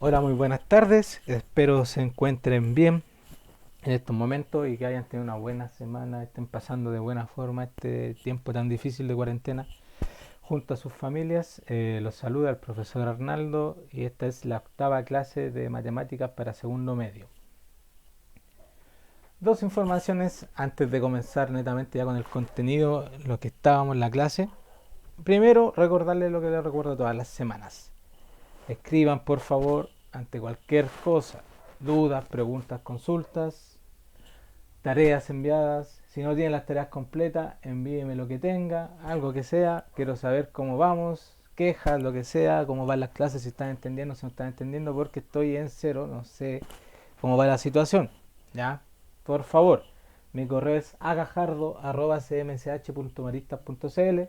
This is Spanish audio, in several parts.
Hola, muy buenas tardes. Espero se encuentren bien en estos momentos y que hayan tenido una buena semana, estén pasando de buena forma este tiempo tan difícil de cuarentena junto a sus familias. Los saluda el profesor Arnaldo y esta es la octava clase de matemáticas para segundo medio. Dos informaciones antes de comenzar netamente ya con el contenido, lo que estábamos en la clase. Primero, recordarles lo que les recuerdo todas las semanas. Escriban por favor ante cualquier cosa, dudas, preguntas, consultas, tareas enviadas. Si no tienen las tareas completas, envíeme lo que tenga, algo que sea. Quiero saber cómo vamos, quejas, lo que sea, cómo van las clases, si están entendiendo, si no están entendiendo, porque estoy en cero, no sé cómo va la situación. ¿Ya? Por favor, mi correo es agajardo.cmch.maristas.cl.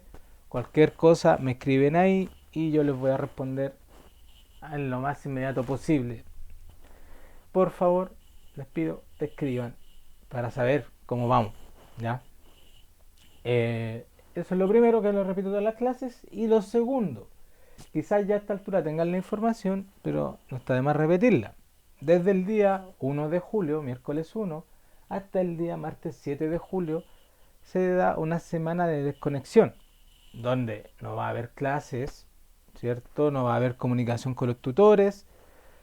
Cualquier cosa me escriben ahí y yo les voy a responder en lo más inmediato posible. Por favor, les pido escriban para saber cómo vamos, ¿ya? Eso es lo primero, que lo repito todas las clases. Y lo segundo, quizás ya a esta altura tengan la información, pero no está de más repetirla. Desde el día 1 de julio, miércoles 1, hasta el día martes 7 de julio, se da una semana de desconexión, donde no va a haber clases, ¿cierto? No va a haber comunicación con los tutores,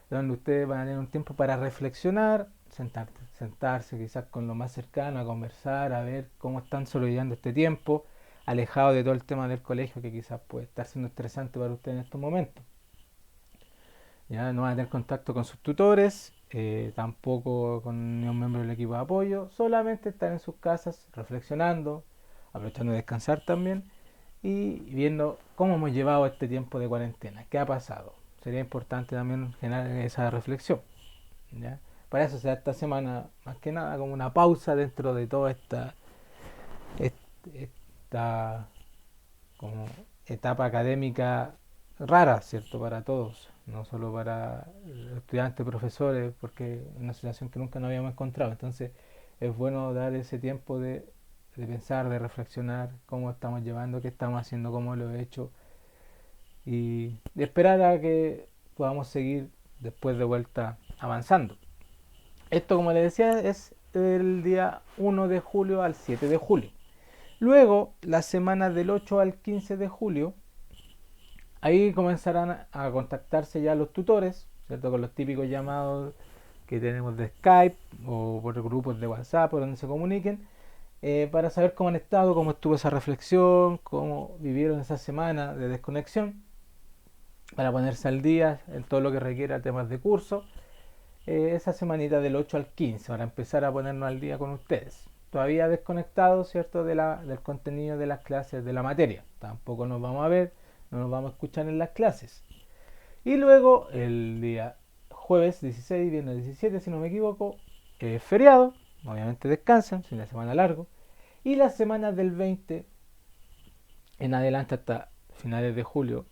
donde ustedes van a tener un tiempo para reflexionar, sentarse quizás con lo más cercano, a conversar, a ver cómo están sobrellevando este tiempo, alejado de todo el tema del colegio que quizás puede estar siendo estresante para ustedes en estos momentos. Ya no van a tener contacto con sus tutores, tampoco con ningún miembro del equipo de apoyo, solamente estar en sus casas reflexionando, aprovechando de descansar también y viendo cómo hemos llevado este tiempo de cuarentena, qué ha pasado. Sería importante también generar esa reflexión. ¿Ya? Para eso se da esta semana, más que nada, como una pausa dentro de toda esta como etapa académica rara, ¿cierto? Para todos, no solo para estudiantes, profesores, porque es una situación que nunca nos habíamos encontrado. Entonces es bueno dar ese tiempo de pensar, de reflexionar cómo estamos llevando, qué estamos haciendo, cómo lo he hecho y de esperar a que podamos seguir después de vuelta avanzando. Esto, como les decía, es del día 1 de julio al 7 de julio. Luego, la semana del 8 al 15 de julio, ahí comenzarán a contactarse ya los tutores, ¿cierto? Con los típicos llamados que tenemos de Skype o por grupos de WhatsApp, por donde se comuniquen, para saber cómo han estado, cómo estuvo esa reflexión, cómo vivieron esa semana de desconexión, para ponerse al día en todo lo que requiera temas de curso. Esa semanita del 8 al 15 para empezar a ponernos al día con ustedes. Todavía desconectados, ¿cierto?, del contenido de las clases de la materia. Tampoco nos vamos a ver, no nos vamos a escuchar en las clases. Y luego el día jueves 16, viernes 17, si no me equivoco, feriado, obviamente descansan, fin de semana largo. Y las semanas del 20 en adelante hasta finales de julio,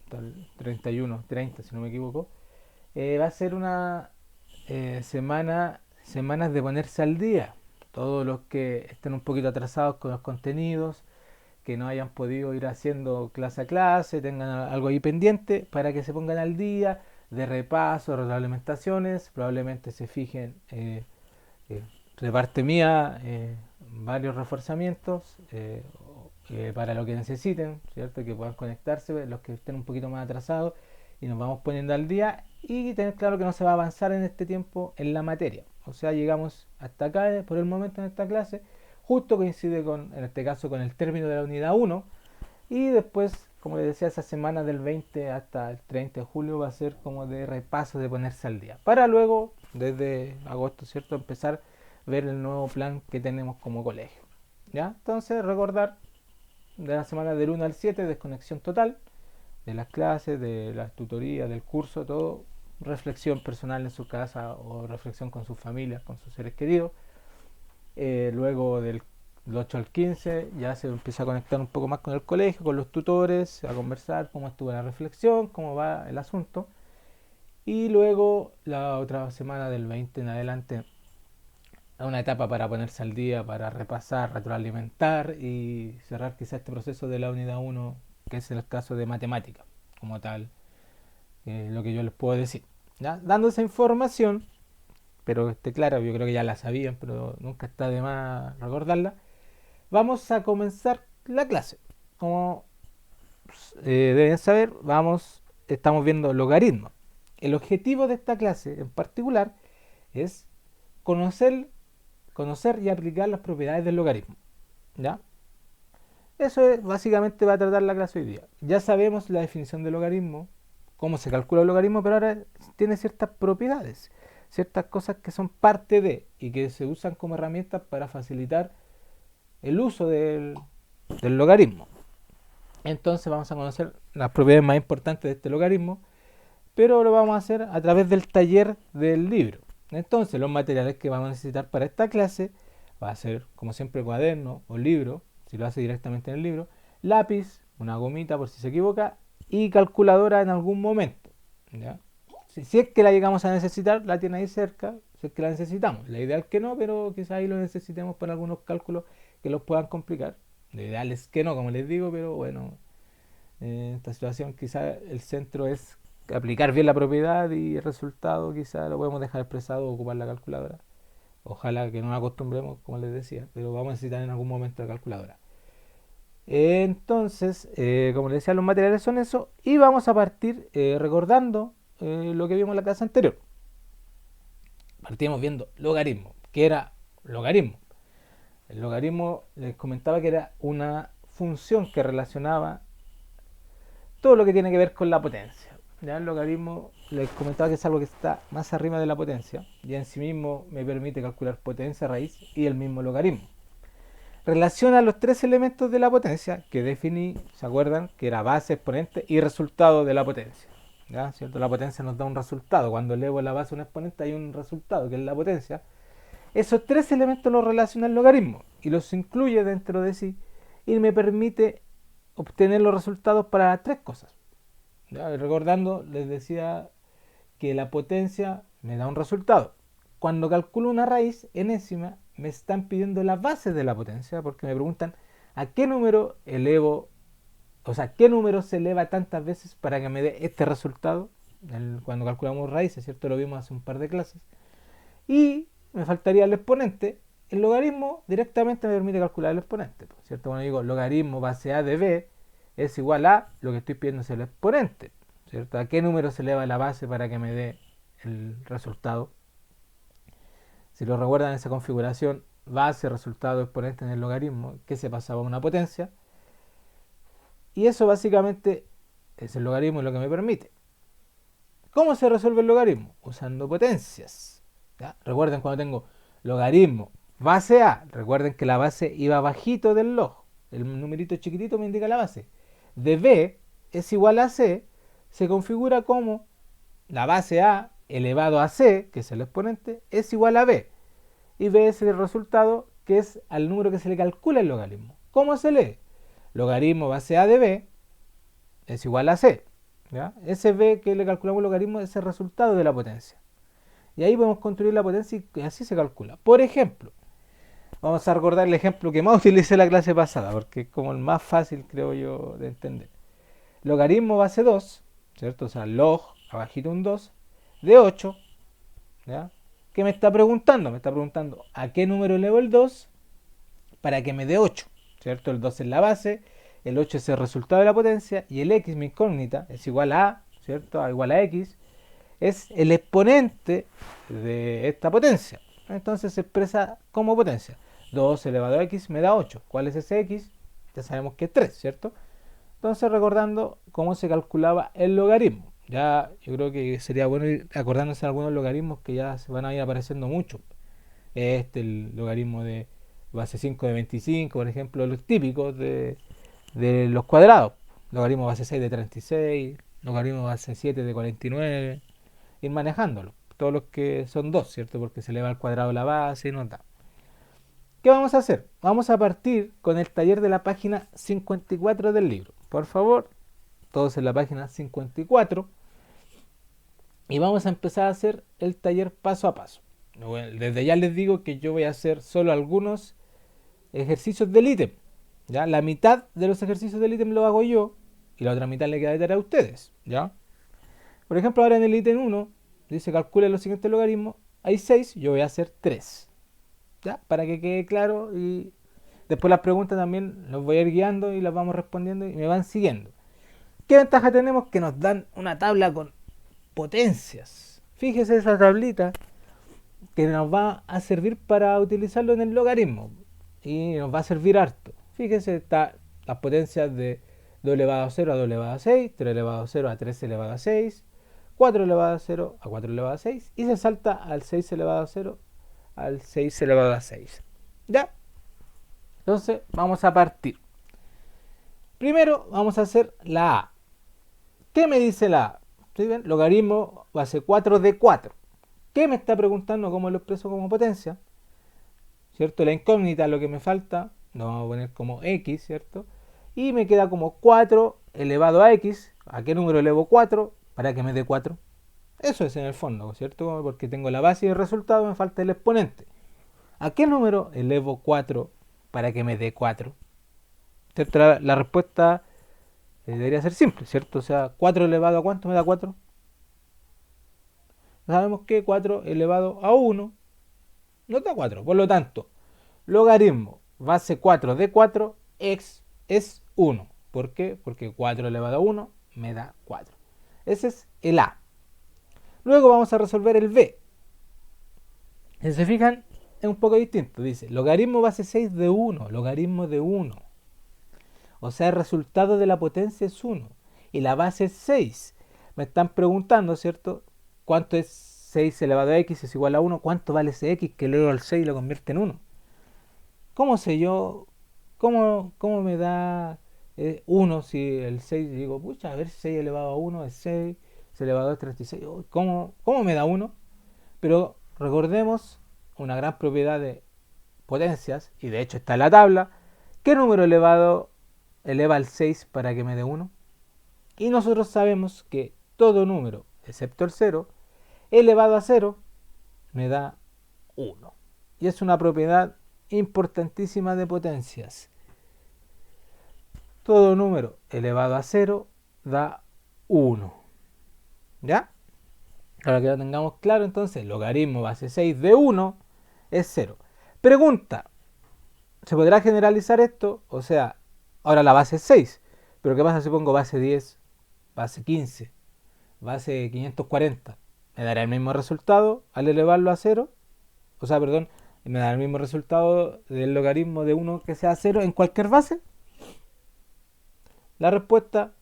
hasta el 31, 30, si no me equivoco, va a ser una semanas de ponerse al día. Todos los que estén un poquito atrasados con los contenidos, que no hayan podido ir haciendo clase a clase, tengan algo ahí pendiente para que se pongan al día de repaso, retroalimentaciones, probablemente se fijen eh, de parte mía varios reforzamientos para lo que necesiten, ¿cierto? Que puedan conectarse, los que estén un poquito más atrasados y nos vamos poniendo al día y tener claro que no se va a avanzar en este tiempo en la materia. O sea, llegamos hasta acá por el momento en esta clase, justo coincide con, en este caso, con el término de la unidad 1 y después, como les decía, esa semana del 20 hasta el 30 de julio va a ser como de repaso, de ponerse al día. Para luego, desde agosto, ¿cierto?, empezar a ver el nuevo plan que tenemos como colegio. ¿Ya? Entonces, recordar de la semana del 1 al 7, desconexión total de las clases, de las tutorías, del curso, todo, reflexión personal en su casa o reflexión con sus familias, con sus seres queridos. Luego del 8 al 15 ya se empieza a conectar un poco más con el colegio, con los tutores, a conversar cómo estuvo la reflexión, cómo va el asunto. Y luego la otra semana del 20 en adelante a una etapa para ponerse al día, para repasar, retroalimentar y cerrar quizá este proceso de la unidad 1, que es el caso de matemática, como tal, lo que yo les puedo decir. ¿ya? Dando esa información, pero esté claro, yo creo que ya la sabían, pero nunca está de más recordarla. Vamos a comenzar la clase. Como deben saber, estamos viendo logaritmos. El objetivo de esta clase en particular es conocer, conocer y aplicar las propiedades del logaritmo. ¿Ya? Eso es, básicamente va a tratar la clase hoy día. Ya sabemos la definición del logaritmo, cómo se calcula el logaritmo, pero ahora tiene ciertas propiedades, ciertas cosas que son parte de y que se usan como herramientas para facilitar el uso del logaritmo. Entonces vamos a conocer las propiedades más importantes de este logaritmo, pero lo vamos a hacer a través del taller del libro. Entonces los materiales que vamos a necesitar para esta clase va a ser, como siempre, cuaderno o libro, si lo hace directamente en el libro, lápiz, una gomita por si se equivoca y calculadora en algún momento. ¿Ya? Si es que la llegamos a necesitar, la tiene ahí cerca, si es que la necesitamos. La ideal es que no, pero quizás ahí lo necesitemos para algunos cálculos que los puedan complicar. Lo ideal es que no, como les digo, pero bueno, en esta situación quizás el centro es aplicar bien la propiedad y el resultado quizás lo podemos dejar expresado o ocupar la calculadora. Ojalá que no nos acostumbremos, como les decía, pero vamos a necesitar en algún momento la calculadora. Entonces, como les decía, los materiales son eso y vamos a partir recordando lo que vimos en la clase anterior. Partimos viendo logaritmo. ¿Qué era logaritmo? El logaritmo les comentaba que era una función que relacionaba todo lo que tiene que ver con la potencia. Ya el logaritmo les comentaba que es algo que está más arriba de la potencia y en sí mismo me permite calcular potencia, raíz y el mismo logaritmo. Relaciona los tres elementos de la potencia que definí, ¿se acuerdan? Que era base, exponente y resultado de la potencia. ¿Ya? ¿Cierto? La potencia nos da un resultado. Cuando elevo la base a un exponente hay un resultado que es la potencia. Esos tres elementos los relaciona el logaritmo y los incluye dentro de sí y me permite obtener los resultados para tres cosas. ¿Ya? Recordando, les decía que la potencia me da un resultado. Cuando calculo una raíz enésima, me están pidiendo la base de la potencia porque me preguntan a qué número elevo, o sea, qué número se eleva tantas veces para que me dé este resultado. Cuando calculamos raíces, ¿cierto? Lo vimos hace un par de clases. Y me faltaría el exponente. El logaritmo directamente me permite calcular el exponente, ¿cierto? Cuando digo logaritmo base a de b es igual a, lo que estoy pidiendo es el exponente, ¿cierto? ¿A qué número se eleva la base para que me dé el resultado? Si lo recuerdan, esa configuración base, resultado, exponente en el logaritmo, que se pasaba a una potencia. Y eso básicamente es el logaritmo y lo que me permite. ¿Cómo se resuelve el logaritmo? Usando potencias. ¿Ya? Recuerden cuando tengo logaritmo base a, recuerden que la base iba bajito del log. El numerito chiquitito me indica la base. De b es igual a c, se configura como la base a elevado a c, que es el exponente, es igual a b. Y b es el resultado que es al número que se le calcula el logaritmo. ¿Cómo se lee? Logaritmo base a de b es igual a c. ¿Ya? Ese b que le calculamos el logaritmo es el resultado de la potencia. Y ahí podemos construir la potencia y así se calcula. Por ejemplo, vamos a recordar el ejemplo que más utilicé en la clase pasada, porque es como el más fácil, creo yo, de entender. Logaritmo base 2, ¿cierto? O sea, log, abajito un 2, de 8, ¿ya? ¿Qué me está preguntando? Me está preguntando a qué número elevo el 2 para que me dé 8, ¿cierto? El 2 es la base, el 8 es el resultado de la potencia y el x, mi incógnita, es igual a, ¿cierto? A igual a x, es el exponente de esta potencia. Entonces se expresa como potencia. 2 elevado a x me da 8. ¿Cuál es ese x? Ya sabemos que es 3, ¿cierto? Entonces recordando cómo se calculaba el logaritmo. Ya yo creo que sería bueno ir acordándose de algunos logaritmos que ya se van a ir apareciendo mucho. El logaritmo de base 5 de 25, por ejemplo, los típicos de los cuadrados. Logaritmo base 6 de 36, logaritmo base 7 de 49, ir manejándolo. Todos los que son 2, ¿cierto? Porque se eleva al cuadrado la base y nos da. ¿Qué vamos a hacer? Vamos a partir con el taller de la página 54 del libro. Por favor, todos en la página 54. Y vamos a empezar a hacer el taller paso a paso. Bueno, desde ya les digo que yo voy a hacer solo algunos ejercicios del ítem. ¿Ya? La mitad de los ejercicios del ítem lo hago yo y la otra mitad le queda de tarea a ustedes. ¿Ya? Por ejemplo, ahora en el ítem 1 dice calcule los siguientes logaritmos, hay 6, yo voy a hacer 3. ¿Ya? Para que quede claro y después las preguntas también los voy a ir guiando y las vamos respondiendo y me van siguiendo. ¿Qué ventaja tenemos? Que nos dan una tabla con potencias. Fíjese esa tablita que nos va a servir para utilizarlo en el logaritmo y nos va a servir harto. Fíjese, está las potencias de 2 elevado a 0 a 2 elevado a 6, 3 elevado a 0 a 3 elevado a 6, 4 elevado a 0 a 4 elevado a 6 y se salta al 6 elevado a 0 al 6 elevado a 6. ¿Ya? Entonces vamos a partir. Primero vamos a hacer la A. ¿Qué me dice la A? ¿Sí ven? Logaritmo base 4 de 4. ¿Qué me está preguntando? ¿Cómo lo expreso como potencia? ¿Cierto? La incógnita, lo que me falta, lo vamos a poner como x, ¿cierto? Y me queda como 4 elevado a x. ¿A qué número elevo 4? Para que me dé 4. Eso es en el fondo, ¿cierto? Porque tengo la base y el resultado, me falta el exponente. ¿A qué número elevo 4 para que me dé 4? ¿Cierto? La respuesta debería ser simple, ¿cierto? O sea, 4 elevado a ¿cuánto me da 4? Sabemos que 4 elevado a 1 nos da 4. Por lo tanto, logaritmo base 4 de 4 es 1. ¿Por qué? Porque 4 elevado a 1 me da 4. Ese es el A. Luego vamos a resolver el B. Si se fijan, es un poco distinto. Dice, logaritmo base 6 de 1, logaritmo de 1. O sea, el resultado de la potencia es 1. Y la base es 6. Me están preguntando, ¿cierto? ¿Cuánto es 6 elevado a x es igual a 1? ¿Cuánto vale ese x que eleva al 6 y lo convierte en 1? ¿Cómo sé yo? ¿Cómo me da 1 si el 6? Digo, pucha, a ver, 6 elevado a 1 es 6, 6 elevado a 2 es 36. ¿Cómo me da 1? Pero recordemos una gran propiedad de potencias, y de hecho está en la tabla. ¿Qué número elevado eleva al 6 para que me dé 1? Y nosotros sabemos que todo número, excepto el 0, elevado a 0, me da 1. Y es una propiedad importantísima de potencias. Todo número elevado a 0 da 1. ¿Ya? Para que lo tengamos claro, entonces, logaritmo base 6 de 1 es 0. Pregunta, ¿se podrá generalizar esto? O sea, ahora la base es 6, pero ¿qué pasa si pongo base 10, base 15, base 540? ¿Me dará el mismo resultado al elevarlo a 0? O sea, perdón, ¿me dará el mismo resultado del logaritmo de 1 que sea 0 en cualquier base? La respuesta,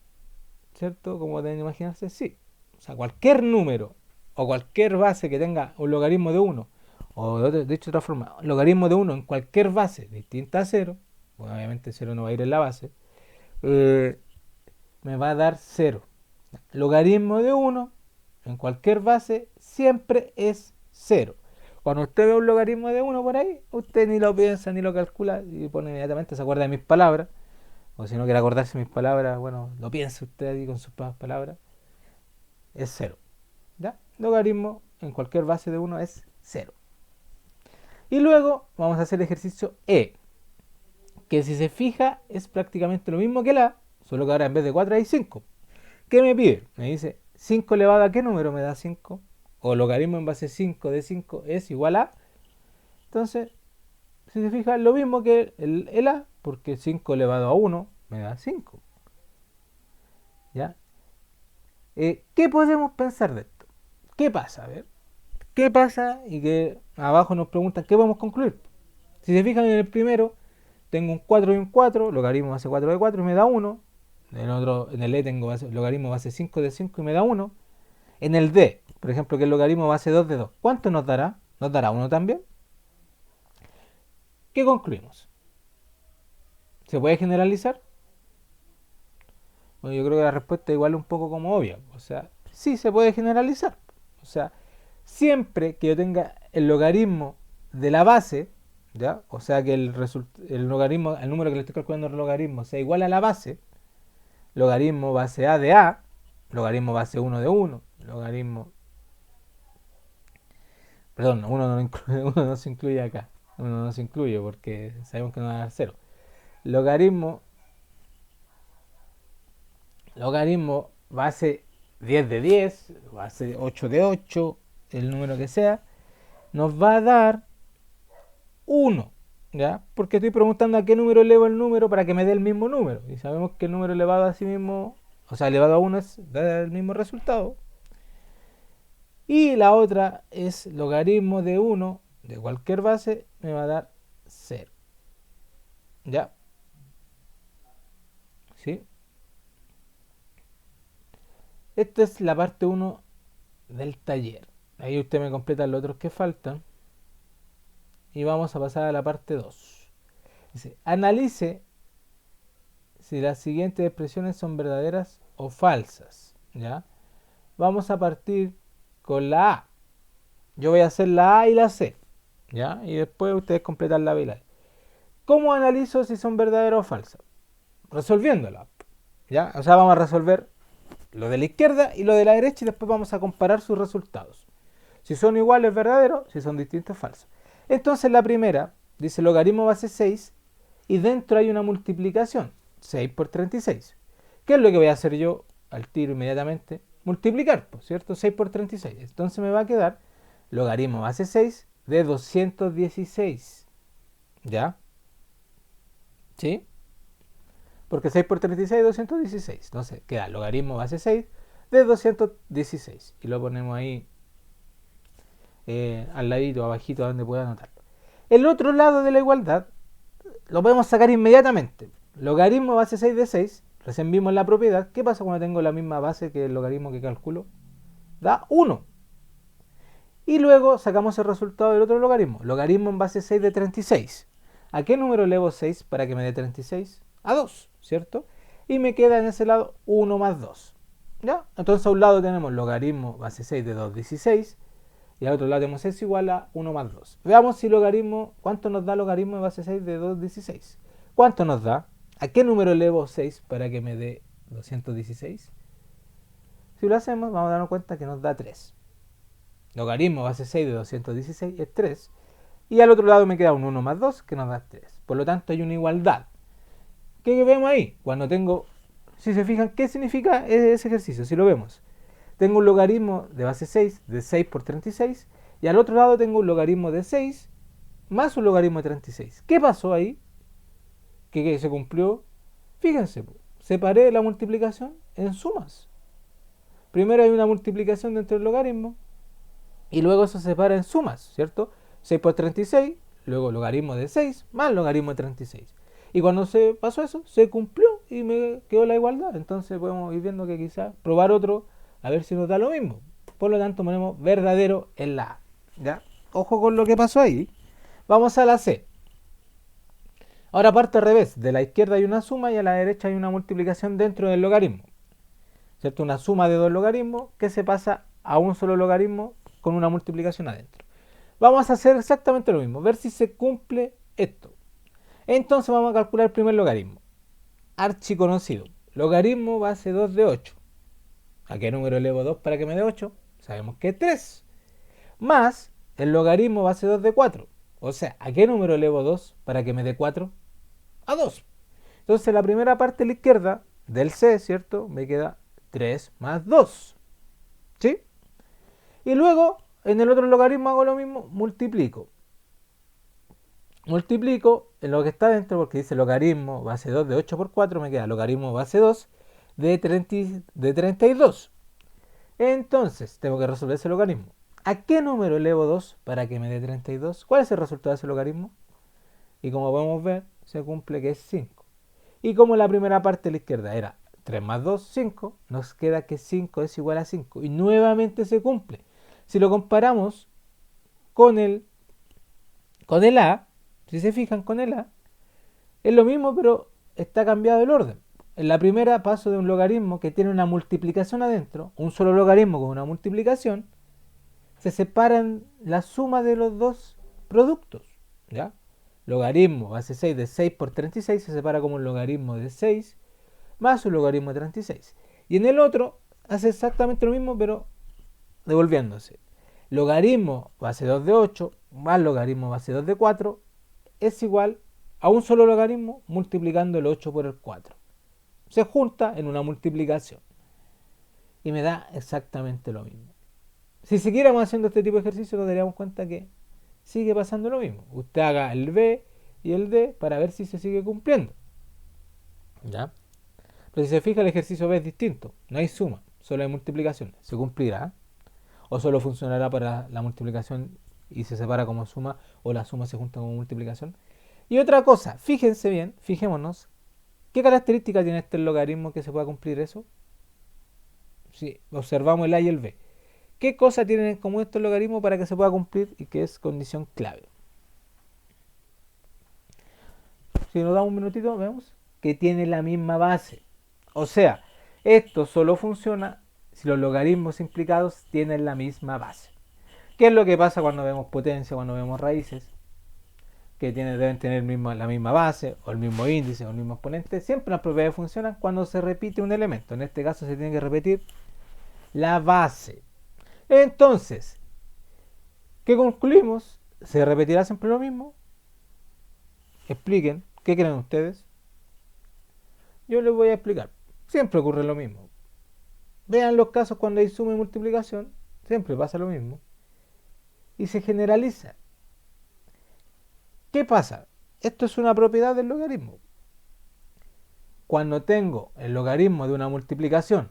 ¿cierto? Como deben imaginarse, sí. O sea, cualquier número o cualquier base que tenga un logaritmo de 1, o dicho de otra forma, un logaritmo de 1 en cualquier base distinta a 0, bueno, obviamente 0 no va a ir en la base, me va a dar 0. Logaritmo de 1 en cualquier base siempre es 0. Cuando usted ve un logaritmo de 1 por ahí, usted ni lo piensa ni lo calcula y pone inmediatamente, se acuerda de mis palabras. O si no quiere acordarse de mis palabras, bueno, lo piensa usted ahí con sus palabras. Es 0. ¿Ya? Logaritmo en cualquier base de 1 es 0. Y luego vamos a hacer el ejercicio E, que si se fija es prácticamente lo mismo que la A, solo que ahora en vez de 4 hay 5. ¿Qué me pide? Me dice 5 elevado a ¿qué número me da 5? O logaritmo en base 5 de 5 es igual a. Entonces, si se fija, es lo mismo que el A, porque 5 elevado a 1 me da 5. ¿Ya? ¿Qué podemos pensar de esto? ¿Qué pasa? A ver. ¿Qué pasa? Y que abajo nos preguntan qué podemos concluir. Si se fijan en el primero, tengo un 4 y un 4, logaritmo base 4 de 4 y me da 1. En el E tengo logaritmo base 5 de 5 y me da 1. En el D, por ejemplo, que es logaritmo base 2 de 2, ¿cuánto nos dará? ¿Nos dará 1 también? ¿Qué concluimos? ¿Se puede generalizar? Bueno, yo creo que la respuesta igual es un poco como obvia. O sea, sí se puede generalizar. O sea, siempre que yo tenga el logaritmo de la base, ¿ya? O sea que el logaritmo, el número que le estoy calculando el logaritmo sea igual a la base, logaritmo base A de A, logaritmo base 1 de 1, logaritmo... Perdón, uno no, incluye, uno no se incluye acá. Uno no se incluye porque sabemos que no va a dar 0. Logaritmo base 10 de 10, va a ser 8 de 8, el número que sea, nos va a dar 1, ¿ya? Porque estoy preguntando a qué número elevo el número para que me dé el mismo número. Y sabemos que el número elevado a sí mismo, o sea, elevado a 1 da el mismo resultado. Y la otra es logaritmo de 1 de cualquier base me va a dar 0. ¿Ya? ¿Sí? Esta es la parte 1 del taller. Ahí usted me completa los otros que faltan. Y vamos a pasar a la parte 2. Dice, analice si las siguientes expresiones son verdaderas o falsas. ¿Ya? Vamos a partir con la A. Yo voy a hacer la A y la C. ¿Ya? Y después ustedes completan la B y la E. ¿Cómo analizo si son verdaderas o falsas? Resolviéndola. ¿Ya? O sea, vamos a resolver lo de la izquierda y lo de la derecha y después vamos a comparar sus resultados. Si son iguales, verdaderos, si son distintos, falsos. Entonces la primera dice logaritmo base 6 y dentro hay una multiplicación, 6 por 36. ¿Qué es lo que voy a hacer yo al tiro inmediatamente? Multiplicar, ¿cierto? 6 por 36. Entonces me va a quedar logaritmo base 6 de 216. ¿Ya? ¿Sí? Porque 6 por 36 es 216. Entonces queda logaritmo base 6 de 216. Y lo ponemos ahí al ladito, abajito, donde pueda anotarlo. El otro lado de la igualdad lo podemos sacar inmediatamente. Logaritmo base 6 de 6. Recién vimos la propiedad. ¿Qué pasa cuando tengo la misma base que el logaritmo que calculo? Da 1. Y luego sacamos el resultado del otro logaritmo. Logaritmo en base 6 de 36. ¿A qué número elevo 6 para que me dé 36? A 2, ¿cierto? Y me queda en ese lado 1 más 2. ¿Ya? Entonces a un lado tenemos logaritmo base 6 de 216 y al otro lado tenemos es igual a 1 más 2. Veamos si logaritmo, ¿cuánto nos da logaritmo de base 6 de 216? ¿Cuánto nos da? ¿A qué número elevo 6 para que me dé 216? Si lo hacemos, vamos a darnos cuenta que nos da 3. Logaritmo base 6 de 216 es 3. Y al otro lado me queda un 1 más 2 que nos da 3. Por lo tanto hay una igualdad. ¿Qué vemos ahí? Cuando tengo, si se fijan, ¿qué significa ese ejercicio? Si lo vemos. Tengo un logaritmo de base 6 de 6 por 36 y al otro lado tengo un logaritmo de 6 más un logaritmo de 36. ¿Qué pasó ahí? ¿Qué se cumplió? Fíjense, separé la multiplicación en sumas. Primero hay una multiplicación dentro del logaritmo y luego se separa en sumas, ¿cierto? 6 por 36, luego logaritmo de 6 más logaritmo de 36. Y cuando se pasó eso, se cumplió y me quedó la igualdad. Entonces podemos ir viendo que quizás probar otro a ver si nos da lo mismo. Por lo tanto ponemos verdadero en la A. ¿Ya? Ojo con lo que pasó ahí. Vamos a la C. Ahora parte al revés. De la izquierda hay una suma y a la derecha hay una multiplicación dentro del logaritmo. ¿Cierto? Una suma de dos logaritmos que se pasa a un solo logaritmo con una multiplicación adentro. Vamos a hacer exactamente lo mismo. Ver si se cumple esto. Entonces vamos a calcular el primer logaritmo. Archiconocido. Logaritmo base 2 de 8. ¿A qué número elevo 2 para que me dé 8? Sabemos que es 3. Más el logaritmo base 2 de 4. O sea, ¿a qué número elevo 2 para que me dé 4? A 2. Entonces la primera parte a la izquierda del C, ¿cierto? Me queda 3 más 2. ¿Sí? Y luego en el otro logaritmo hago lo mismo, multiplico. Multiplico en lo que está dentro porque dice logaritmo base 2 de 8 por 4, me queda logaritmo base 2 de 32. Entonces, tengo que resolver ese logaritmo. ¿A qué número elevo 2 para que me dé 32? ¿Cuál es el resultado de ese logaritmo? Y como podemos ver, se cumple que es 5. Y como la primera parte de la izquierda era 3 más 2, 5, nos queda que 5 es igual a 5. Y nuevamente se cumple. Si lo comparamos con el A, si se fijan con el A, es lo mismo pero está cambiado el orden. En la primera paso de un logaritmo que tiene una multiplicación adentro, un solo logaritmo con una multiplicación, se separan la suma de los dos productos. ¿Ya? Logaritmo base 6 de 6 por 36 se separa como un logaritmo de 6 más un logaritmo de 36. Y en el otro hace exactamente lo mismo pero devolviéndose. Logaritmo base 2 de 8 más logaritmo base 2 de 4 es igual a un solo logaritmo multiplicando el 8 por el 4. Se junta en una multiplicación. y me da exactamente lo mismo. Si siguiéramos haciendo este tipo de ejercicio nos daríamos cuenta que sigue pasando lo mismo. Usted haga el B y el D para ver si se sigue cumpliendo. ¿Ya? Pero si se fija, el ejercicio B es distinto. No hay suma, solo hay multiplicación. ¿Se cumplirá? ¿O solo funcionará para la multiplicación y se separa como suma, o la suma se junta como multiplicación? Y otra cosa, fíjense bien, fijémonos, ¿qué característica tiene este logaritmo que se pueda cumplir eso? Si observamos el A y el B. ¿Qué cosa tienen en común estos logaritmos para que se pueda cumplir y que es condición clave? Si nos damos un minutito, vemos que tiene la misma base. O sea, esto solo funciona si los logaritmos implicados tienen la misma base. ¿Qué es lo que pasa cuando vemos potencia, cuando vemos raíces? Que deben tener la misma base, o el mismo índice, o el mismo exponente. Siempre las propiedades funcionan cuando se repite un elemento. En este caso se tiene que repetir la base. Entonces, ¿qué concluimos? ¿Se repetirá siempre lo mismo? Expliquen, ¿qué creen ustedes? Yo les voy a explicar. Siempre ocurre lo mismo. Vean los casos cuando hay suma y multiplicación, siempre pasa lo mismo. Y se generaliza. ¿Qué pasa? Esto es una propiedad del logaritmo. Cuando tengo el logaritmo de una multiplicación,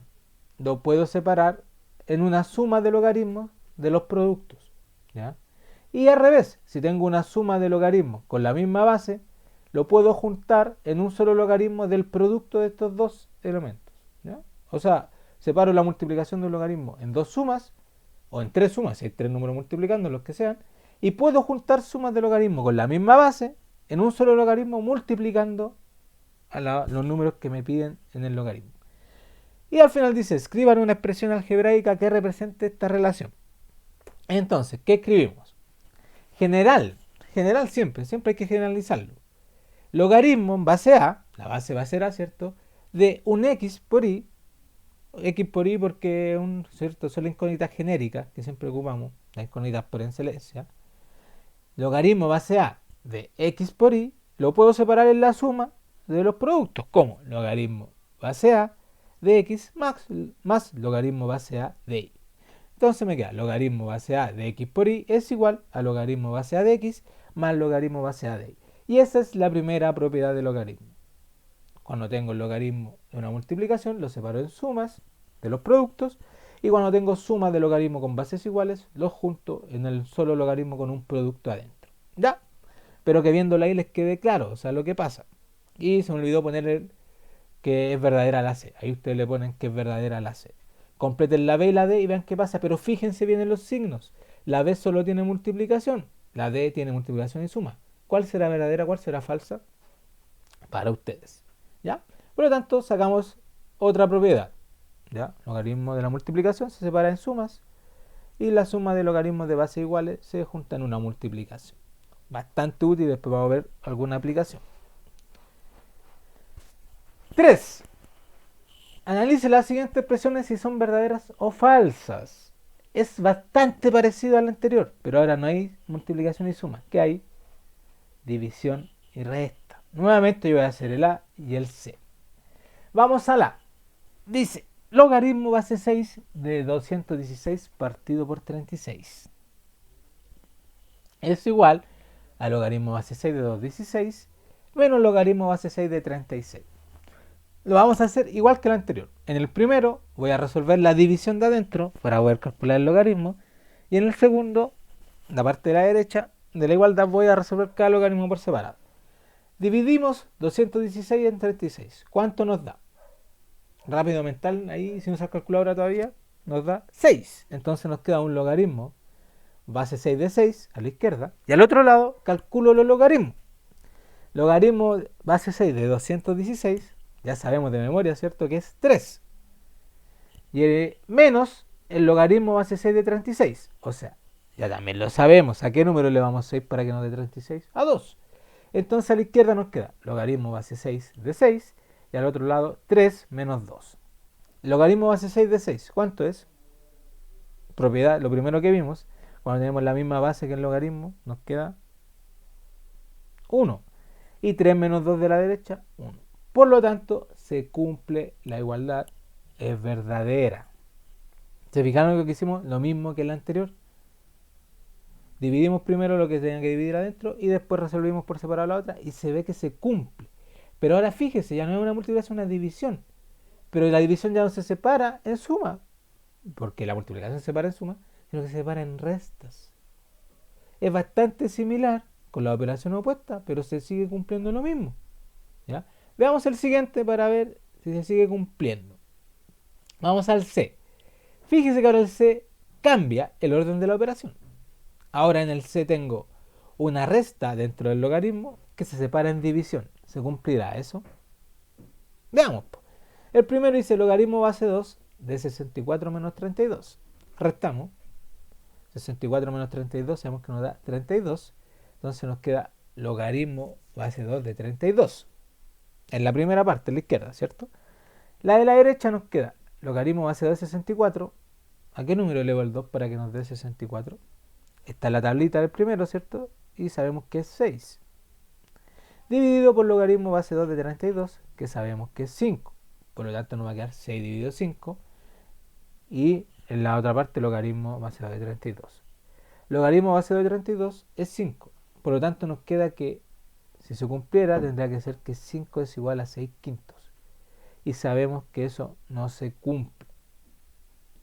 lo puedo separar en una suma de logaritmos de los productos. ¿Ya? Y al revés, si tengo una suma de logaritmos con la misma base, lo puedo juntar en un solo logaritmo del producto de estos dos elementos. ¿Ya? O sea, separo la multiplicación de un logaritmo en dos sumas, o en tres sumas, si hay tres números multiplicando, los que sean, y puedo juntar sumas de logaritmo con la misma base en un solo logaritmo multiplicando a los números que me piden en el logaritmo. Y al final dice, escriban una expresión algebraica que represente esta relación. Entonces, ¿qué escribimos? General siempre hay que generalizarlo. Logaritmo en base a, la base va a ser A, ¿cierto? De un x por y porque son las incógnitas genéricas que siempre ocupamos, las incógnitas por excelencia. Logaritmo base A de x por y lo puedo separar en la suma de los productos, como logaritmo base A de x más logaritmo base A de y. Entonces me queda logaritmo base A de x por y es igual a logaritmo base A de x más logaritmo base A de y. Y esa es la primera propiedad del logaritmo. Cuando tengo el logaritmo de una multiplicación, lo separo en sumas de los productos. Y cuando tengo sumas de logaritmo con bases iguales, los junto en el solo logaritmo con un producto adentro. ¿Ya? Pero que viéndolo ahí les quede claro, o sea, lo que pasa. Y se me olvidó poner que es verdadera la C. Ahí ustedes le ponen que es verdadera la C. Completen la B y la D y vean qué pasa. Pero fíjense bien en los signos. La B solo tiene multiplicación. La D tiene multiplicación y suma. ¿Cuál será verdadera? ¿Cuál será falsa? Para ustedes. ¿Ya? Por lo tanto, sacamos otra propiedad. ¿Ya? Logaritmo de la multiplicación se separa en sumas. Y la suma de logaritmos de bases iguales se junta en una multiplicación. Bastante útil, después vamos a ver alguna aplicación. 3. Analice las siguientes expresiones si son verdaderas o falsas. Es bastante parecido al anterior, pero ahora no hay multiplicación y suma. ¿Qué hay? División y resta. Nuevamente yo voy a hacer el A y el C. Vamos a la. Dice, logaritmo base 6 de 216 partido por 36. Es igual a logaritmo base 6 de 216 menos logaritmo base 6 de 36. Lo vamos a hacer igual que el anterior. En el primero voy a resolver la división de adentro para poder calcular el logaritmo. Y en el segundo, la parte de la derecha de la igualdad, voy a resolver cada logaritmo por separado. Dividimos 216 en 36. ¿Cuánto nos da? Rápido mental, ahí si no usa calculadora todavía, nos da 6. Entonces nos queda un logaritmo base 6 de 6 a la izquierda. Y al otro lado calculo los logaritmos. Logaritmo base 6 de 216, ya sabemos de memoria, ¿cierto? Que es 3. Y menos el logaritmo base 6 de 36. O sea, ya también lo sabemos. ¿A qué número le vamos a 6 para que nos dé 36? A 2. Entonces a la izquierda nos queda logaritmo base 6 de 6 y al otro lado 3 menos 2. Logaritmo base 6 de 6, ¿cuánto es? Propiedad, lo primero que vimos, cuando tenemos la misma base que el logaritmo, nos queda 1. Y 3 menos 2 de la derecha, 1. Por lo tanto, se cumple la igualdad, es verdadera. ¿Se fijaron lo que hicimos? Lo mismo que el anterior. Dividimos primero lo que tenía que dividir adentro y después resolvimos por separado la otra y se ve que se cumple. Pero ahora fíjese, ya no es una multiplicación, es una división. Pero la división ya no se separa en suma, porque la multiplicación se separa en suma, sino que se separa en restas. Es bastante similar con la operación opuesta, pero se sigue cumpliendo lo mismo. ¿Ya? Veamos el siguiente para ver si se sigue cumpliendo. Vamos al C. Fíjese que ahora el C cambia el orden de la operación. Ahora en el C tengo una resta dentro del logaritmo que se separa en división. ¿Se cumplirá eso? Veamos. El primero dice logaritmo base 2 de 64 menos 32. Restamos. 64 menos 32, sabemos que nos da 32. Entonces nos queda logaritmo base 2 de 32. En la primera parte, en la izquierda, ¿cierto? La de la derecha nos queda logaritmo base 2 de 64. ¿A qué número elevo el 2 para que nos dé 64? Está en la tablita del primero, ¿cierto? Y sabemos que es 6. Dividido por logaritmo base 2 de 32, que sabemos que es 5. Por lo tanto nos va a quedar 6 dividido 5. Y en la otra parte logaritmo base 2 de 32. Logaritmo base 2 de 32 es 5. Por lo tanto nos queda que si se cumpliera tendría que ser que 5 es igual a 6 quintos. Y sabemos que eso no se cumple.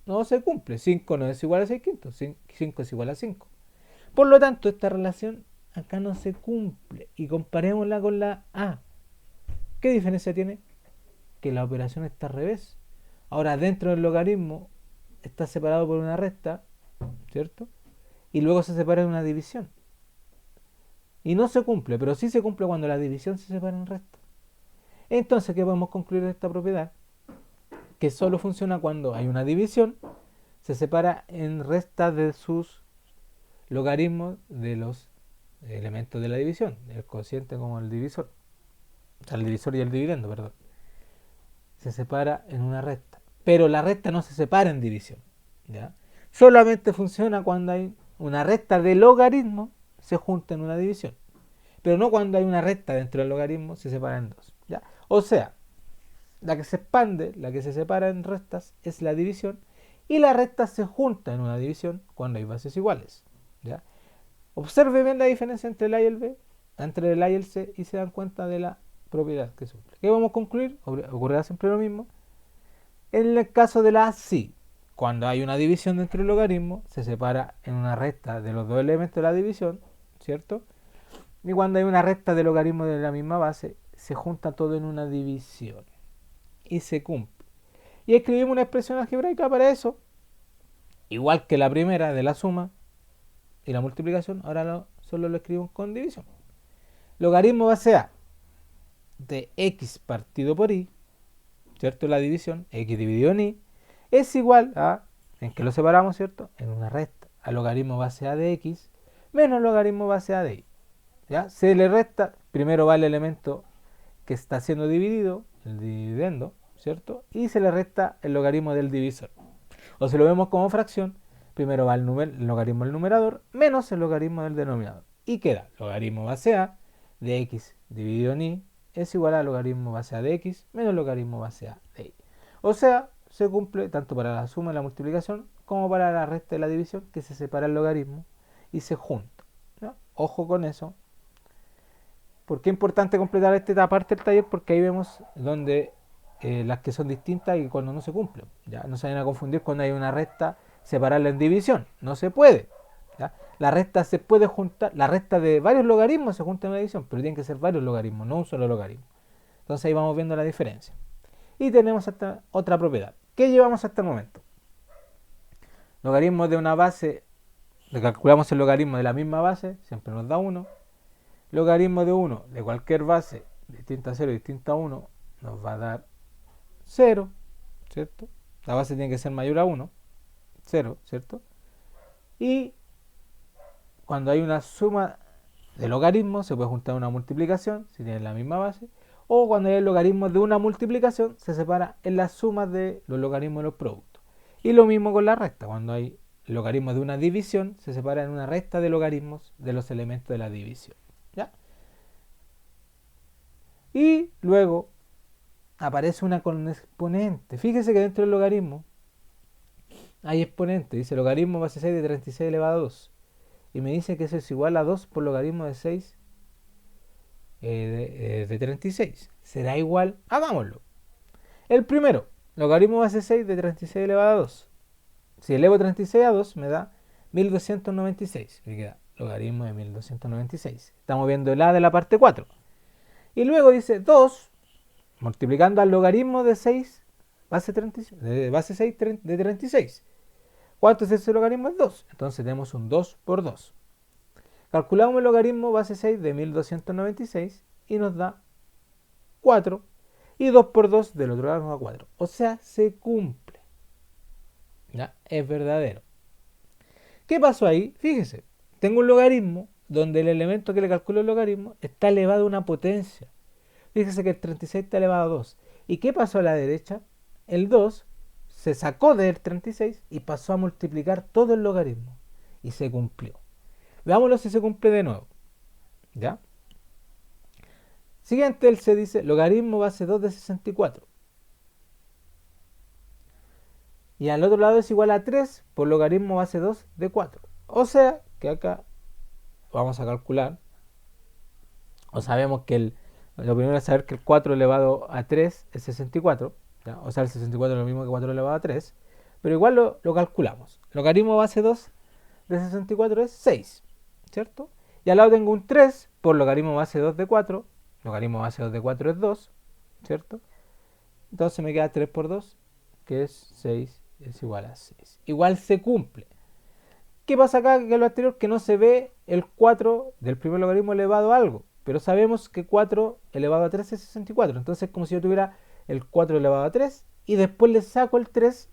No se cumple. 5 no es igual a 6 quintos. 5 es igual a 5. Por lo tanto, esta relación acá no se cumple. Y comparémosla con la A. ¿Qué diferencia tiene? Que la operación está al revés. Ahora, dentro del logaritmo está separado por una resta, ¿cierto? Y luego se separa en una división. Y no se cumple, pero sí se cumple cuando la división se separa en resta. Entonces, ¿qué podemos concluir de esta propiedad? Que solo funciona cuando hay una división, se separa en resta de sus logaritmos de los elementos de la división, el cociente como el divisor. O sea, el divisor y el dividendo, perdón. Se separa en una recta. Pero la recta no se separa en división. ¿Ya? Solamente funciona cuando hay una recta de logaritmo se junta en una división. Pero no cuando hay una recta dentro del logaritmo se separa en dos. ¿Ya? O sea, la que se expande, la que se separa en rectas es la división y la recta se junta en una división cuando hay bases iguales. ¿Ya? Observe bien la diferencia entre el A y el B, entre el A y el C y se dan cuenta de la propiedad que cumple. ¿Qué vamos a concluir? Ocurrirá siempre lo mismo. En el caso de la A, sí. Cuando hay una división dentro del logaritmo, se separa en una recta de los dos elementos de la división, ¿cierto? Y cuando hay una recta de logaritmo de la misma base, se junta todo en una división. Y se cumple. Y escribimos una expresión algebraica para eso. Igual que la primera de la suma y la multiplicación, ahora solo lo escribimos con división. Logaritmo base A de x partido por y, ¿cierto? La división, x dividido en y, es igual a, ¿en qué lo separamos, cierto? En una recta, a logaritmo base A de x menos logaritmo base A de y. ¿Ya? Se le resta, primero va el elemento que está siendo dividido, el dividendo, ¿cierto? Y se le resta el logaritmo del divisor. O si lo vemos como fracción, primero va el logaritmo del numerador menos el logaritmo del denominador. Y queda logaritmo base A de x dividido en y es igual a logaritmo base A de x menos logaritmo base A de y. O sea, se cumple tanto para la suma y la multiplicación como para la resta y la división, que se separa el logaritmo y se junta. ¿No? Ojo con eso. ¿Por qué es importante completar esta parte del taller? Porque ahí vemos donde las que son distintas y cuando no se cumplen. ¿Ya? No se vayan a confundir cuando hay una recta, separarla en división. No se puede. ¿Ya? La recta se puede juntar, la recta de varios logaritmos se junta en una división, pero tienen que ser varios logaritmos, no un solo logaritmo. Entonces ahí vamos viendo la diferencia. Y tenemos hasta otra propiedad. ¿Qué llevamos hasta el momento? Logaritmos de una base, le calculamos el logaritmo de la misma base, siempre nos da 1. Logaritmo de 1 de cualquier base distinta a 0 y distinta a 1 nos va a dar 0, ¿cierto? La base tiene que ser mayor a 1, 0, ¿cierto? Y cuando hay una suma de logaritmos se puede juntar una multiplicación si tienen la misma base, o cuando hay logaritmos de una multiplicación se separa en las sumas de los logaritmos de los productos. Y lo mismo con la recta, cuando hay logaritmos de una división se separa en una recta de logaritmos de los elementos de la división. ¿Ya? Y luego aparece una con exponente. Fíjese que dentro del logaritmo hay exponente, dice logaritmo base 6 de 36 elevado a 2. Y me dice que eso es igual a 2 por logaritmo de 6 de 36. ¿Será igual? Hagámoslo. El primero, logaritmo base 6 de 36 elevado a 2. Si elevo 36 a 2 me da 1296. Me queda logaritmo de 1296. Estamos viendo el A de la parte 4. Y luego dice 2 multiplicando al logaritmo de 6 base 36, de base 6 de 36. ¿Cuánto es ese logaritmo? Es 2. Entonces tenemos un 2 por 2. Calculamos el logaritmo base 6 de 1296 y nos da 4. Y 2 por 2 del otro lado nos da 4. O sea, se cumple. ¿Ya? Es verdadero. ¿Qué pasó ahí? Fíjese, tengo un logaritmo donde el elemento que le calculo el logaritmo está elevado a una potencia. Fíjese que el 36 está elevado a 2. ¿Y qué pasó a la derecha? El 2 se sacó del 36 y pasó a multiplicar todo el logaritmo. Y se cumplió. Veámoslo si se cumple de nuevo. ¿Ya? Siguiente, él se dice logaritmo base 2 de 64. Y al otro lado es igual a 3 por logaritmo base 2 de 4. O sea que acá vamos a calcular. O sabemos que lo primero es saber que el 4 elevado a 3 es 64. ¿Ya? O sea, el 64 es lo mismo que 4 elevado a 3. Pero igual lo calculamos. Logaritmo base 2 de 64 es 6. ¿Cierto? Y al lado tengo un 3 por logaritmo base 2 de 4. Logaritmo base 2 de 4 es 2. ¿Cierto? Entonces me queda 3 por 2, que es 6, es igual a 6. Igual se cumple. ¿Qué pasa acá que lo anterior? Que no se ve el 4 del primer logaritmo elevado a algo. Pero sabemos que 4 elevado a 3 es 64. Entonces es como si yo tuviera el 4 elevado a 3 y después le saco el 3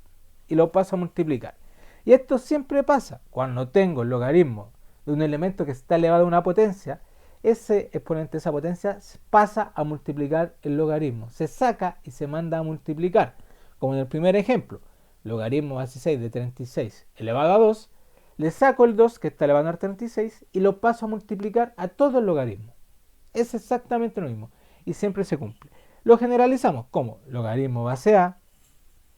y lo paso a multiplicar. Y esto siempre pasa cuando tengo el logaritmo de un elemento que está elevado a una potencia. Ese exponente de esa potencia pasa a multiplicar el logaritmo. Se saca y se manda a multiplicar. Como en el primer ejemplo. Logaritmo base 6 de 36 elevado a 2. Le saco el 2 que está elevado a 36 y lo paso a multiplicar a todo el logaritmo. Es exactamente lo mismo. Y siempre se cumple. Lo generalizamos como logaritmo base a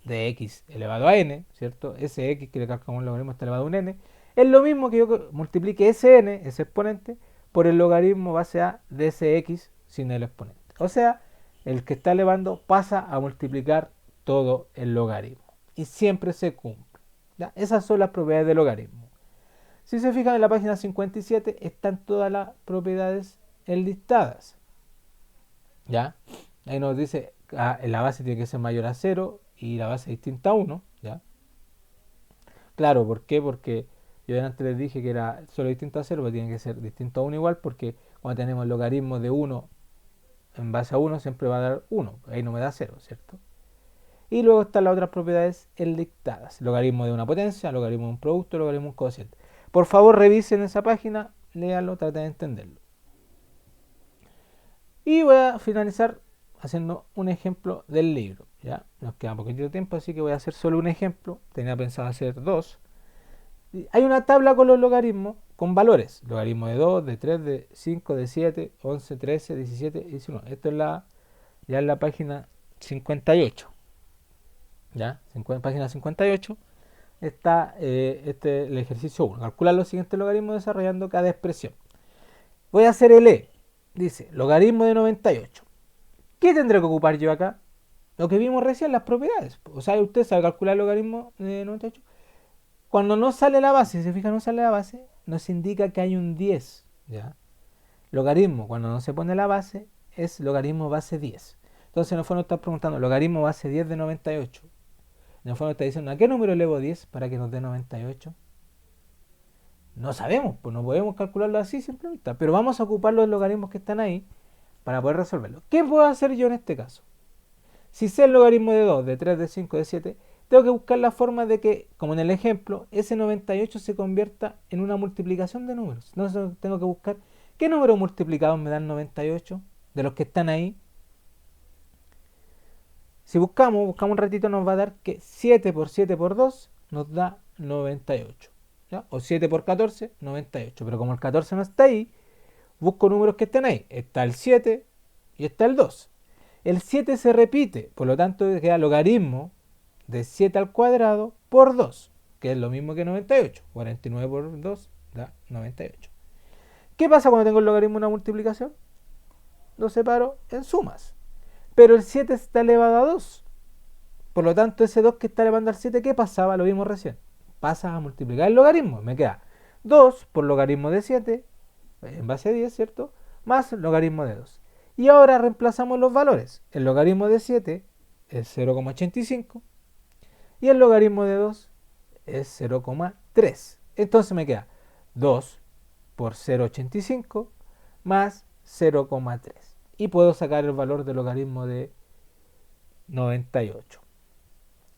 de x elevado a n, ¿cierto? Ese x que le calculamos el logaritmo está elevado a un n. Es lo mismo que yo multiplique ese n, ese exponente, por el logaritmo base a de ese x sin el exponente. O sea, el que está elevando pasa a multiplicar todo el logaritmo. Y siempre se cumple. ¿Ya? Esas son las propiedades del logaritmo. Si se fijan en la página 57 están todas las propiedades enlistadas. ¿Ya? Ahí nos dice la base tiene que ser mayor a 0 y la base distinta a 1. ¿Ya? Claro, ¿por qué? Porque yo antes les dije que era solo distinto a 0, pero tiene que ser distinto a 1 igual, porque cuando tenemos el logaritmo de 1 en base a 1 siempre va a dar 1, ahí no me da 0, ¿cierto? Y luego están las otras propiedades enlistadas, logaritmo de una potencia, logaritmo de un producto, logaritmo de un cociente. Por favor revisen esa página, léanlo, traten de entenderlo. Y voy a finalizar haciendo un ejemplo del libro. ¿Ya? Nos queda un poquito de tiempo, así que voy a hacer solo un ejemplo. Tenía pensado hacer dos. Hay una tabla con los logaritmos con valores. Logaritmo de 2, de 3, de 5, de 7, 11, 13, 17 y 19. Esto es ya en la página 58. ¿Ya? Página 58 está el ejercicio 1. Calcula los siguientes logaritmos desarrollando cada expresión. Voy a hacer el E. Dice, logaritmo de 98. ¿Qué tendré que ocupar yo acá? Lo que vimos recién, las propiedades. O sea, usted sabe calcular el logaritmo de 98. Cuando no sale la base, si se fija no sale la base, nos indica que hay un 10. ¿Ya? Logaritmo, cuando no se pone la base, es logaritmo base 10. Entonces en el fondo está preguntando, logaritmo base 10 de 98. En el fondo está diciendo, ¿a qué número elevo 10 para que nos dé 98? No sabemos, pues no podemos calcularlo así simplemente. Pero vamos a ocupar los logaritmos que están ahí para poder resolverlo. ¿Qué puedo hacer yo en este caso? Si sé el logaritmo de 2, de 3, de 5, de 7, tengo que buscar la forma de que, como en el ejemplo, ese 98 se convierta en una multiplicación de números. Entonces tengo que buscar qué números multiplicados me dan 98 de los que están ahí. Si buscamos un ratito, nos va a dar que 7 por 7 por 2 nos da 98. ¿Ya? O 7 por 14, 98. Pero como el 14 no está ahí, busco números que estén ahí. Está el 7 y está el 2. El 7 se repite, por lo tanto queda logaritmo de 7 al cuadrado por 2. que es lo mismo que 98. 49 por 2 da 98. ¿Qué pasa cuando tengo el logaritmo de una multiplicación? Lo separo en sumas. Pero el 7 está elevado a 2. Por lo tanto, ese 2 que está elevando al 7, ¿qué pasaba? Lo vimos recién. Pasa a multiplicar el logaritmo. Me queda 2 por logaritmo de 7, en base a 10, ¿cierto? Más logaritmo de 2. Y ahora reemplazamos los valores. El logaritmo de 7 es 0,85 y el logaritmo de 2 es 0,3. Entonces me queda 2 por 0,85 más 0,3. Y puedo sacar el valor del logaritmo de 98.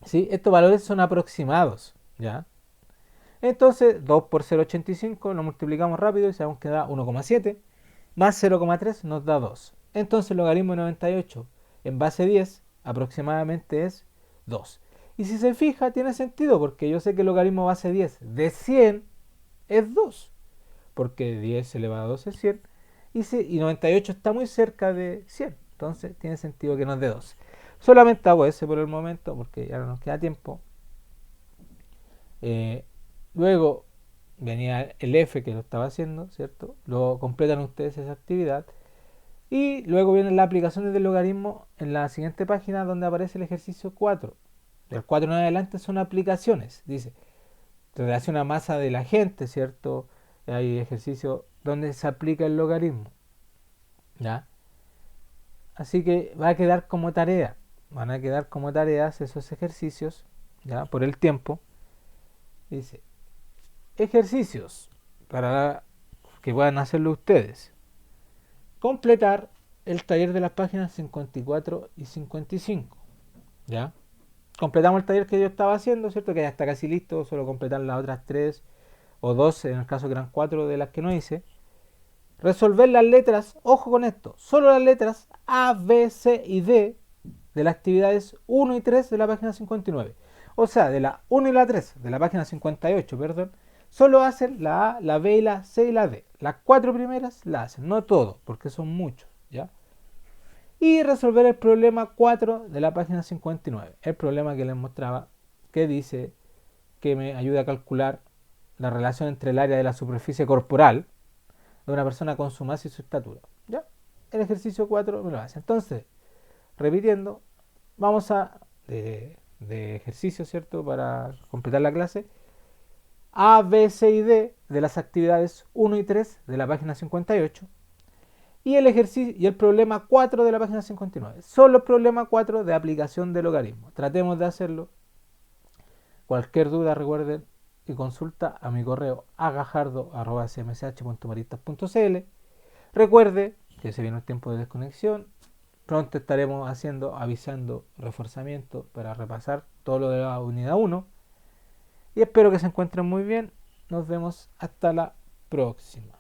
¿Sí? Estos valores son aproximados, ¿ya? Entonces 2 por 0,85 lo multiplicamos rápido y sabemos que da 1,7 más 0,3 nos da 2. Entonces el logaritmo de 98 en base 10 aproximadamente es 2. Y si se fija tiene sentido porque yo sé que el logaritmo base 10 de 100 es 2. Porque 10 elevado a 2 es 100 y 98 está muy cerca de 100. Entonces tiene sentido que nos dé 2. Solamente hago ese por el momento porque ya no nos queda tiempo. Luego venía el F que lo estaba haciendo, ¿cierto? Lo completan ustedes esa actividad. Y luego vienen las aplicaciones del logaritmo en la siguiente página donde aparece el ejercicio 4. Del 4 en adelante son aplicaciones. Dice, relaciona masa de la gente, ¿cierto? Hay ejercicios donde se aplica el logaritmo. ¿Ya? Así que va a quedar como tarea. Van a quedar como tareas esos ejercicios, ¿ya? Por el tiempo. Dice, ejercicios para que puedan hacerlo ustedes. Completar el taller de las páginas 54 y 55. ¿Ya? Completamos el taller que yo estaba haciendo, ¿cierto? Que ya está casi listo, solo completar las otras 3 o 2, en el caso que eran 4 de las que no hice. Resolver las letras, ojo con esto, solo las letras A, B, C y D de las actividades 1 y 3 de la página 59. O sea, de la 1 y la 3 de la página 58, perdón, solo hacen la A, la B, y la C y la D. Las 4 primeras la hacen, no todo, porque son muchos, ¿ya? Y resolver el problema 4 de la página 59. El problema que les mostraba, que dice que me ayuda a calcular la relación entre el área de la superficie corporal de una persona con su masa y su estatura. ¿Ya? El ejercicio 4 me lo hace. Entonces, repitiendo, vamos a de ejercicio, ¿cierto? Para completar la clase. A, B, C y D de las actividades 1 y 3 de la página 58. Y el ejercicio y el problema 4 de la página 59. Solo el problema 4 de aplicación de logaritmo. Tratemos de hacerlo. Cualquier duda, recuerden y consulta a mi correo agajardo@cmsh.maristas.cl. Recuerde que se viene un tiempo de desconexión. Pronto estaremos avisando reforzamiento para repasar todo lo de la unidad 1. Y espero que se encuentren muy bien. Nos vemos hasta la próxima.